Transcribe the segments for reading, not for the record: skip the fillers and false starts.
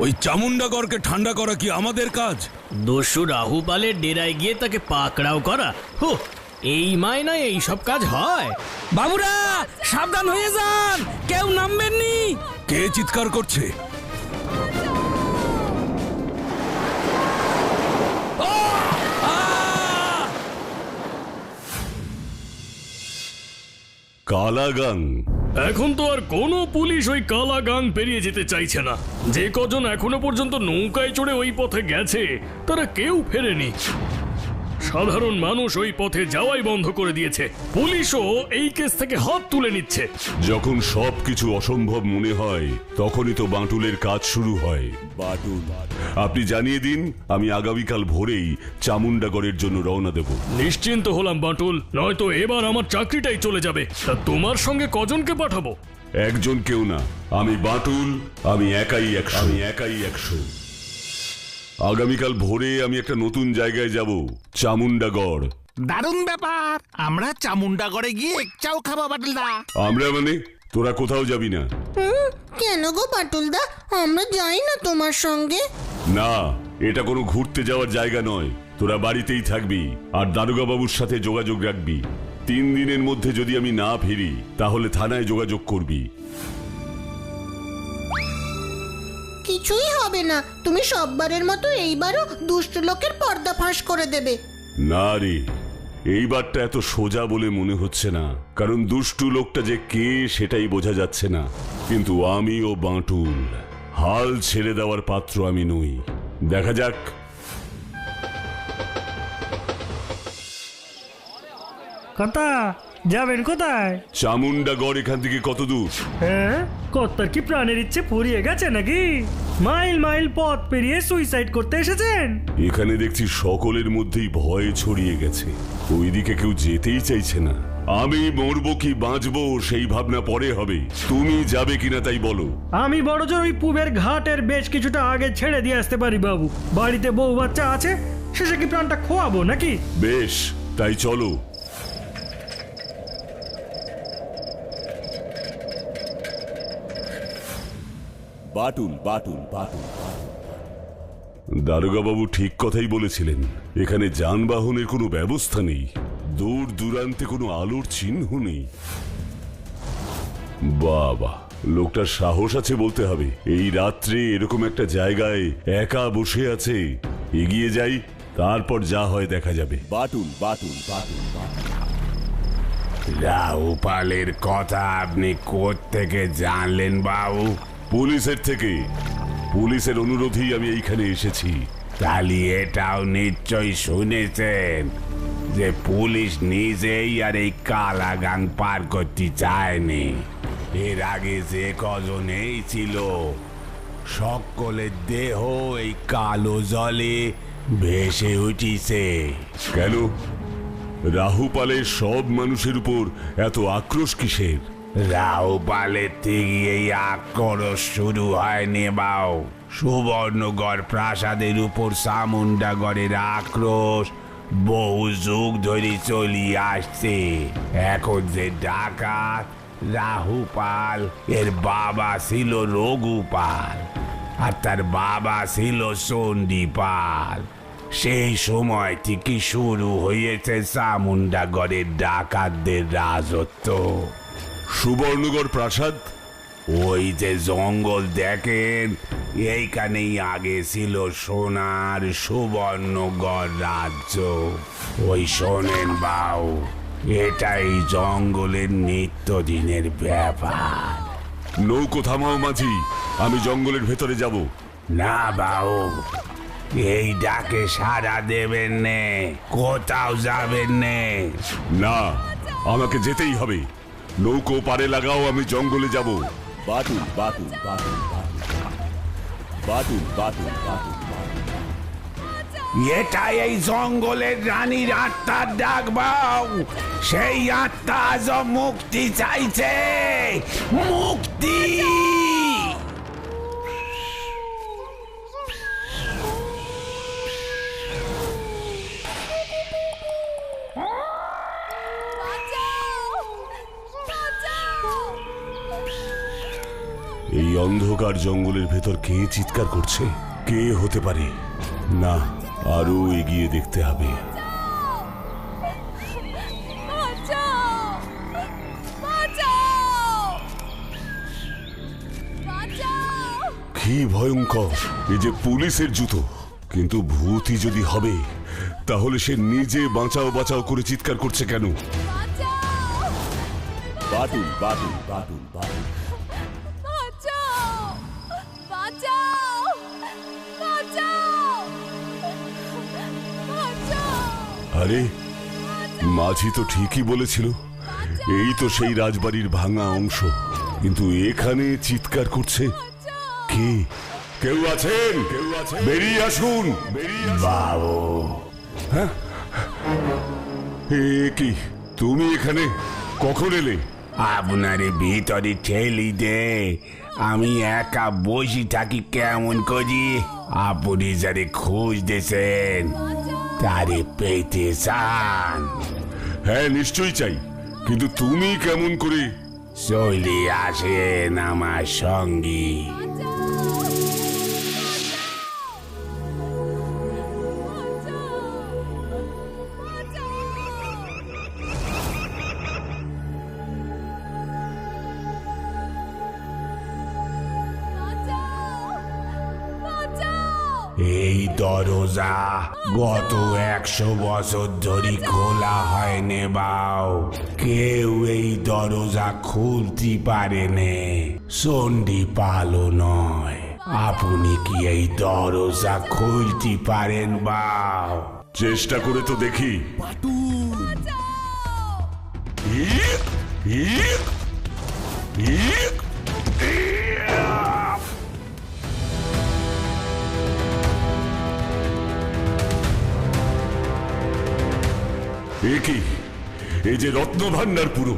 ওই চামুন্ডাগড়কে ঠান্ডা করা কি আমাদের কাজ? দস্যু রাহুপালের ডেরায় গিয়ে তাকে পাকড়াও করা? হো, এই মায়নায় এই সব কাজ হয়? বাবুরা সাবধান হয়ে যান, কেউ নামবেন নি। কে চিৎকার করছে? কালাগাং। এখন তো আর কোনো পুলিশ ওই কালাগাং পেরিয়ে যেতে চাইছে না। যে কজন এখনো পর্যন্ত নৌকায় চড়ে ওই পথে গেছে তারা কেউ ফেরেনি। সাধারণ মানুষ ওই পথে যাওয়াই বন্ধ করে দিয়েছে। পুলিশও এই কেস থেকে হাত তুলে নিচ্ছে। যখন সবকিছু অসম্ভব মনে হয় তখনই তো বাঁটুলের কাজ শুরু হয়। বাঁটুল, আপনি জানিয়ে দিন, আমি আগামীকাল ভোরেই চামুন্ডাগড়ের জন্য রওনা দেব। নিশ্চিন্ত হলাম বাঁটুল, নয়তো এবার আমার চাকরিটাই চলে যাবে। তা তোমার সঙ্গে কজনকে পাঠাবো? একজন কেউ না, আমি বাঁটুল, আমি একাই 100। আগামীকাল ভোরে আমি একটা নতুন জায়গায় যাব, চামুন্ডাগড়। দারুণ ব্যাপার, আমরা চামুন্ডাগড়ে গিয়ে একটাও খাবো বাটুলদা। আমরা মানে? তোরা কোথাও যাবি না? কেন গো বাটুলদা, আমরা যাই না তোমার সঙ্গে? না, এটা কোনো ঘুরতে যাওয়ার জায়গা নয়। তোরা বাড়িতেই থাকবি আর দারোগা বাবুর সাথে যোগাযোগ রাখবি। 3 দিনের মধ্যে যদি আমি না ফিরি তাহলে থানায় যোগাযোগ করবি। কিছুই হবে না, তুমি সববারের মতো এইবারও দুষ্ট লোকের পর্দা ফাঁস করে দেবে। না রে, এইবারটা এত সোজা বলে মনে হচ্ছে না, কারণ দুষ্টু লোকটা যে কে সেটাই বোঝা যাচ্ছে না। কিন্তু আমি ও বাঁটুল হাল ছেড়ে দেওয়ার পাত্র আমি নই। দেখা যাক। কথা যাবেন কোথায়? চামুন্ডাগড় এখান থেকে কত দূর? হ্যাঁ, কর্তার কি প্রাণের ইচ্ছে ফুরিয়ে গেছে নাকি? মাইল মাইল পথ পেরিয়ে সুইসাইড করতে এসেছেন? এখানে দেখছি সকলের মধ্যেই ভয় ছড়িয়ে গেছে, ওইদিকে কেউ যেতেই চাইছে না। আমি মরবো কি বাঁচবো সেই ভাবনা পরে হবে। তুমি যাবে কিনা তাই বলো। আমি বড়জোর ওই পুবের ঘাটের বেশ কিছুটা আগে ছেড়ে দিয়ে আসতে পারি বাবু। বাড়িতে বউ বাচ্চা আছে, শেষে কি প্রাণটা খোয়াবো নাকি? বেশ, তাই চলো। বাটুল বাটুল বাটুল দারোগা বাবু ঠিক কথাই বলেছিলেন, এখানে যানবাহনের কোনো ব্যবস্থা নেই, দূর দূরান্তে কোনো আলোর চিহ্ন নেই। বাবা, লোকটার সাহস আছে বলতে হবে। এই রাত্রে এরকম একটা জায়গায় একা বসে আছে। এগিয়ে যাই, তারপর যা হয় দেখা যাবে। বাটুল বাটুল বাটুল রাহুপালের কথা আপনি কোত্থেকে জানলেন বাবু? পুলিশের থেকে। পুলিশের অনুরোধেই আমি এইখানে এসেছি। তাহলে এটাও নিশ্চয়ই শুনেছেন যে পুলিশ নিজেই আর এই কালাগাং পার করতে চায়নি। এর আগে যে কজনেই ছিল সকলের দেহ এই কালো জলে ভেসে উঠিছে। কেন? রাহুপালের সব মানুষের উপর এত আক্রোশ কিসের? রাহুপালের থেকে এই আক্রোশ শুরু হয়নি বাউ। সুবর্ণগড় প্রাসাদের উপর চামুন্ডাগড়ের আক্রোশ বহু যুগ ধরে চলিয়ে আসছে। এখন যে ডাকাত রাহুপাল, এর বাবা ছিল রঘুপাল আর তার বাবা ছিল চণ্ডীপাল। সেই সময় থেকে শুরু হয়েছে চামুন্ডাগড়ের ডাকাতদের রাজত্ব। সুবর্ণগড় প্রাসাদ? ওই যে জঙ্গল দেখেন, এইখানেই আগে ছিল সোনার সুবর্ণগড় রাজ্য। ওই শোনেন বাউ, এটাই জঙ্গলের নিত্যদিনের ব্যাপার। নৌকো থামাও মাঝি, আমি জঙ্গলের ভেতরে যাব। না বাউ, এই ডাকে সাড়া দেবেন নে, কোথাও যাবেন নে। না, আমাকে যেতেই হবে। নৌকো পারে লাগাও, আমি জঙ্গলে যাব। বাটুল বাটুল বাটুল বাটুল বাটুল বাটুল এটাই এই জঙ্গলের রানীর আত্মার ডাক বাউ। সেই আত্মা আজ মুক্তি চাইছে, মুক্তি। এই অন্ধকার জঙ্গলের ভেতর কে চিৎকার করছে? কে হতে পারে? না, আরো এগিয়ে দেখতে হবে। কি ভয়ঙ্কর! এই যে পুলিশের জুতো, কিন্তু ভূতই যদি হবে তাহলে সে নিজে বাঁচাও বাঁচাও করে চিৎকার করছে কেন? বাটুল বাটুল বাটুল বাটুল আরে, মাঝি তো ঠিকই বলেছিল, এই তো সেই রাজবাড়ির ভাঙা অংশ, কিন্তু এখানে চিৎকার করছে কে? কেউ আছেন? বেরিয়ে আসুন! বাবু! হ্যাঁ, এ কি তুমি এখানে কখন এলে? আপনারে ভিতরে ঠেলি দে, আমি একা বসে থাকি কেমন করি? আপনি যারে খুঁজতেছেন তারে পেতে চান? হ্যাঁ, নিশ্চয়ই চাই, কিন্তু তুমি কেমন করে? চলে আসেন আমার সঙ্গী। এই দরজা গত 100 বছর ধরে খোলা হয়নি বাউ। কেউ এই দরজা খুলতে পারেনি, চণ্ডী পালও নয়। আপনি কি এই দরজা খুলতে পারেন বাউ? চেষ্টা করে তো দেখি। কি এই যে রত্ন ভান্ডার পুরো?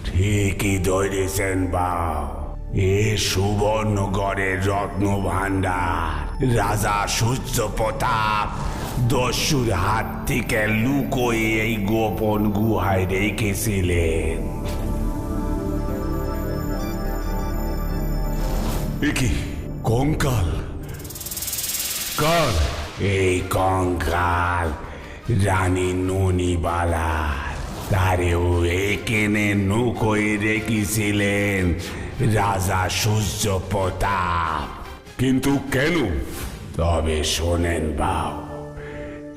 ঠিকই ধরেছেন বাউ, এ সুবর্ণগড়ের রত্ন ভান্ডার। রাজা সূর্য প্রতাপ দস্যুর হাত থেকে লুকোয় এই গোপন গুহায় রেখেছিলেন। কি কঙ্কাল? কার এই কঙ্কাল? রানী ননিবালার। তারেও এখানে লুকোয় রেখেছিলেন রাজা সূর্য প্রতাপ। কিন্তু কেন? তবে শোনেন বাউ,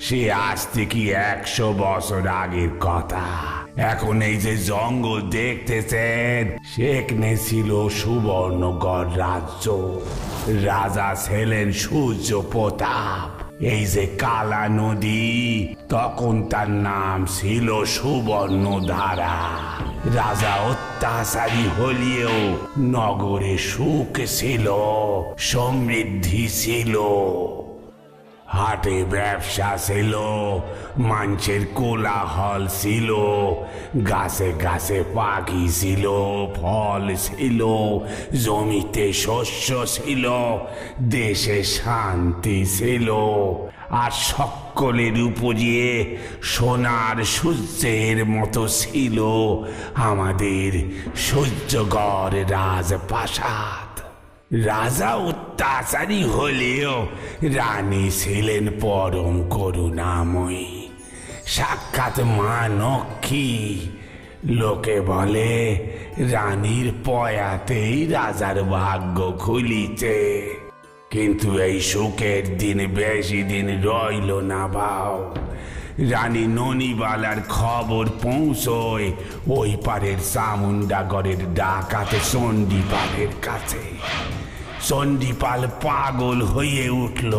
সে আজ থেকে 100 বছর আগের কথা। এখন এই যে জঙ্গল দেখতেছেন, সেখানে ছিল সুবর্ণগড় রাজ্য। রাজা ছিলেন সূর্য প্রতাপ। এই যে কালা নদী, তখন তার নাম ছিল সুবর্ণধারা। রাজা অত্যাচারী হলেও নগরে সুখ ছিল, সমৃদ্ধি ছিল। হাটে ব্যবসা ছিল, মানুষের কোলাহল ছিল, গাছে গাছে পাখি ছিল, ফল ছিল, জমিতে শস্য ছিল, দেশে শান্তি ছিল। আর সকলের উপরে সোনার সূর্যের মতো ছিল আমাদের সূর্যগড় রাজপ্রাসাদ। রাজা অত্যাচারী হলেও রানী ছিলেন পরম করুণাময়ী, সাক্ষাৎ মা লক্ষ্মী। লোকে বলে রানীর পয়াতেই রাজার ভাগ্য খুলিছে। কিন্তু এই সুখের দিন বেশি দিন রইল না বাউ। রানী ননিবালার খবর পৌঁছয় ওই পারের চামুন্ডাগড়ের ডাকাত চণ্ডীপালের কাছে। চণ্ডীপাল পাগল হয়ে উঠল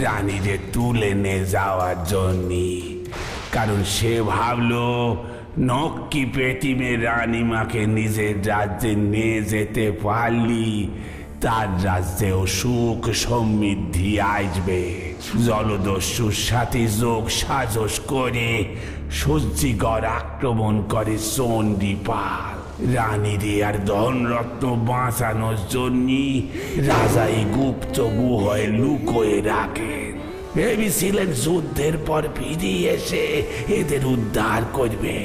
রানীরে তুলে নিয়ে যাওয়ার জন্য, কারণ সে ভাবলো নক্কি পেটিমে রানীমাকে নিজের রাজ্যে নিয়ে যেতে পারলি তার রাজ্যেও সুখ সমৃদ্ধি আসবে। জলদস্যুর সাথে যোগ সাজস করে সূর্যগড় আক্রমণ করে চণ্ডীপাল। রানীরে আর ধনরত্ন বাঁচানোর জন্য রাজা এই গুপ্ত গুহায় লুকোয়ে রাখেন। ভেবেছিলেন যুদ্ধের পর ফিরে এসে এদের উদ্ধার করবে।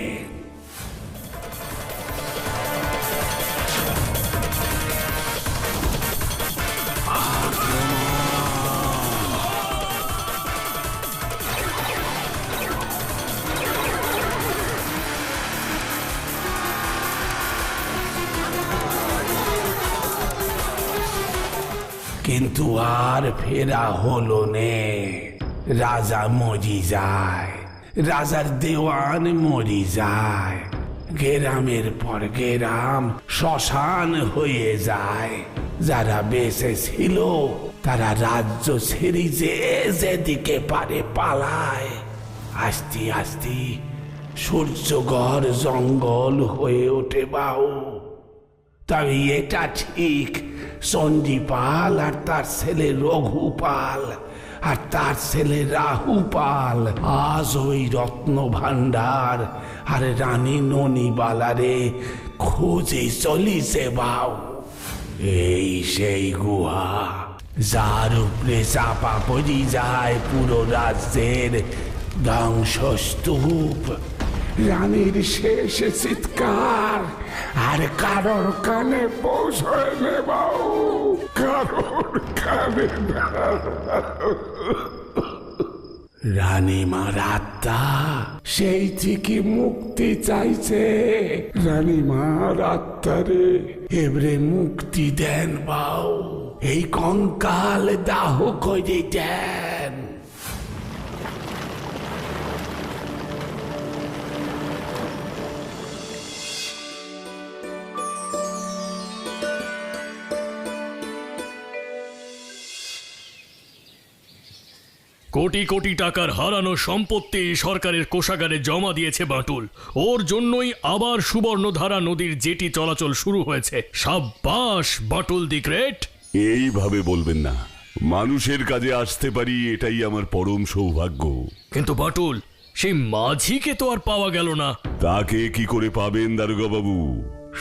কিন্তু আর ফেরা হলো নে। রাজা মরি যায়, রাজার দেওয়ান মরি যায়, গেরামের পর গেরাম শ্মশান হয়ে যায়। যারা বেঁচে ছিল তারা রাজ্য ছেড়ে যেদিকে পারে পালায়। আস্তে আস্তে সূর্যগড় জঙ্গল হয়ে ওঠে বাউ। তবে এটা ঠিক, চণ্ডীপাল আর তার ছেলে রঘুপাল আর তার ছেলে রাহুপাল আজ ওই রত্ন ভান্ডার আর রানী ননিবালারে খুঁজে চলিছে বাউ। এই সেই গুহা যার উপরে চাপা পড়ি যায় পুরো রাজ্যের ধ্বংসস্তূপ। রানীর শেষ চিৎকার আর কারোর কানে পৌঁছয় নে বাউ, কারোর কানে না। রানীমার আত্মা সেই থেকে মুক্তি চাইছে। রানীমার আত্মারে এবারে মুক্তি দেন বাউ, এই কঙ্কাল দাহ করে দেন। কোটি কোটি টাকার হারানো সম্পত্তি সরকারের কোষাগারে জমা দিয়েছে বাঁটুল। ওর জন্যই আবার সুবর্ণধারা নদীর জেটি চলাচল শুরু হয়েছে। সাব্বাস বাঁটুল দি গ্রেট। এইভাবে বলবেন না, মানুষের কাজে আসতে পারি এটাই আমার পরম সৌভাগ্য। কিন্তু বাঁটুল, সেই মাঝিকে তো আর পাওয়া গেল না। তাকে কি করে পাবেন দারোগা বাবু?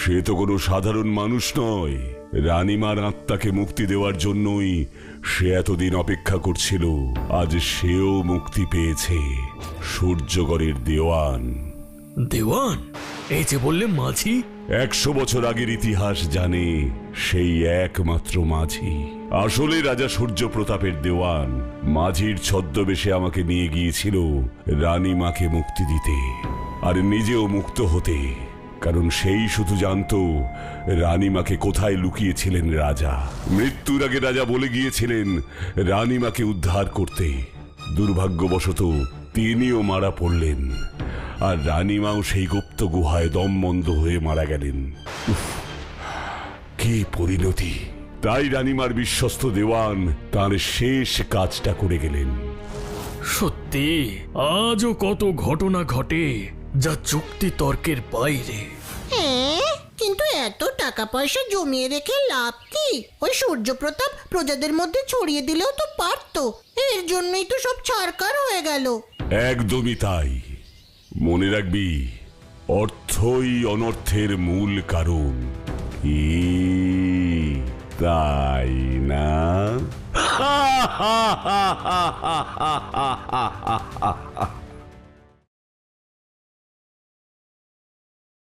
সে তো কোনো সাধারণ মানুষ নয়। রানীমার আত্মাকে মুক্তি দেওয়ার জন্যই সে এতদিন অপেক্ষা করছিল। আজ সেও মুক্তি পেয়েছে। সূর্যগড়ের দেওয়ান। দেওয়ান? এই যে বললে মাঝি। 100 বছর আগের ইতিহাস জানে সেই একমাত্র মাঝি। আসলে রাজা সূর্য প্রতাপের দেওয়ান মাঝির ছদ্মবেশে আমাকে নিয়ে গিয়েছিল রানীমাকে মুক্তি দিতে, আর নিজেও মুক্ত হতে। কারণ সেই শুধু জানতো রানীমাকে কোথায় লুকিয়েছিলেন রাজা। মৃত্যুর আগে রাজা বলে গিয়েছিলেন রানীমাকে উদ্ধার করতে। দুর্ভাগ্যবশত তিনিও মারা পড়লেন, আর রানীমাও সেই গুপ্ত গুহায় দম বন্ধ হয়ে মারা গেলেন। কি পরিণতি! তাই রানীমার বিশ্বস্ত দেওয়ান তার শেষ কাজটা করে গেলেন। সত্যি আজও কত ঘটনা ঘটে যা যুক্তি তর্কের বাইরে। হ্যাঁ, কিন্তু এত টাকা পয়সা জমিয়ে রেখে লাভ কি? ওই সূর্যপ্রতাপ প্রজাদের মধ্যে ছড়িয়ে দিলেও তো পারতো। এর জন্যই তো সব ছারকার হয়ে গেল। একদমই তাই। মনে রাখবি, অর্থই অনর্থের মূল কারণ। তাই না?